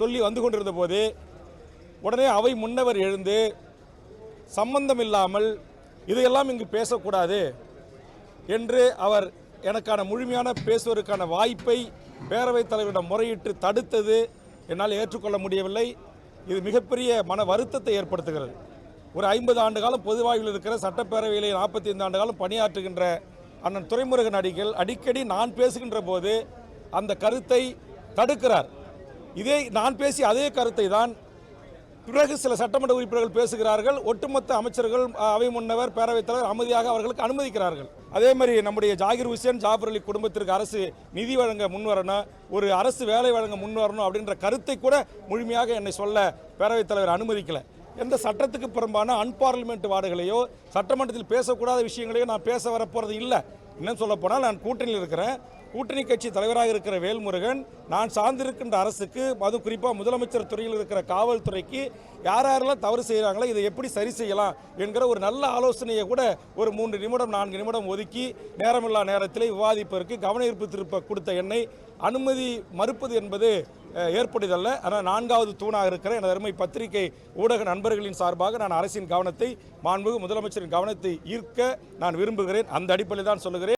சொல்லி வந்து கொண்டிருந்த போது உடனே அவை முன்னவர் எழுந்து சம்பந்தம் இல்லாமல் இதையெல்லாம் இங்கு பேசக்கூடாது என்று அவர் எனக்கான முழுமையான பேசுவதற்கான வாய்ப்பை பேரவைத் தலைவரிடம் முறையிட்டு தடுத்தது என்னால் ஏற்றுக்கொள்ள முடியவில்லை. இது மிகப்பெரிய மன வருத்தத்தை ஏற்படுத்துகிறது. ஒரு 50 ஆண்டு காலம் பொதுவாழ்வில் இருக்கிற சட்டப்பேரவையிலே 45 ஆண்டு காலம் பணியாற்றுகின்ற அண்ணன் துரைமுருகன் அடிக்கடி நான் பேசுகின்ற போது அந்த கருத்தை தடுக்கிறார். இதே நான் பேசிய அதே கருத்தை தான் பிறகு சில சட்டமன்ற உறுப்பினர்கள் பேசுகிறார்கள். ஒட்டுமொத்த அமைச்சர்கள், அவை முன்னவர், பேரவைத் தலைவர் அமைதியாக அவர்களுக்கு அனுமதிக்கிறார்கள். அதே மாதிரி நம்முடைய ஜாகிர் ஹுசேன், ஜாஃபர் அலி குடும்பத்திற்கு அரசு நிதி வழங்க முன்வரணும், ஒரு அரசு வேலை வழங்க முன்வரணும் அப்படின்ற கருத்தை கூட முழுமையாக என்னை சொல்ல பேரவைத் தலைவர் அனுமதிக்கலை. எந்த சட்டத்துக்கு புறம்பான அன்பார்லிமெண்ட் வார்டுகளையோ சட்டமன்றத்தில் பேசக்கூடாத விஷயங்களையோ நான் பேச வரப்போகிறது இல்லை. இன்னும் சொல்ல போனால் நான் கூட்டணியில் இருக்கிறேன். கூட்டணி கட்சி தலைவராக இருக்கிற வேல்முருகன் நான் சார்ந்திருக்கின்ற அரசுக்கு, அதுவும் குறிப்பாக முதலமைச்சர் துறையில் இருக்கிற காவல்துறைக்கு யாரெல்லாம் தவறு செய்கிறாங்களோ இதை எப்படி சரி செய்யலாம் என்கிற ஒரு நல்ல ஆலோசனையை கூட ஒரு 3 நிமிடம் 4 நிமிடம் ஒதுக்கி நேரமில்லா நேரத்தில் விவாதிப்பதற்கு கவன ஈர்ப்பு திருப்ப கொடுத்த என்னை அனுமதி மறுப்பது என்பது ஏற்படுதல்ல. ஆனால் 4வது தூணாக இருக்கிற எனது அருமை பத்திரிகை ஊடக நண்பர்களின் சார்பாக நான் அரசின் கவனத்தை, மாண்புமிகு முதலமைச்சரின் கவனத்தை ஈர்க்க நான் விரும்புகிறேன். அந்த அடிப்படையில் தான் சொல்லுகிறேன்.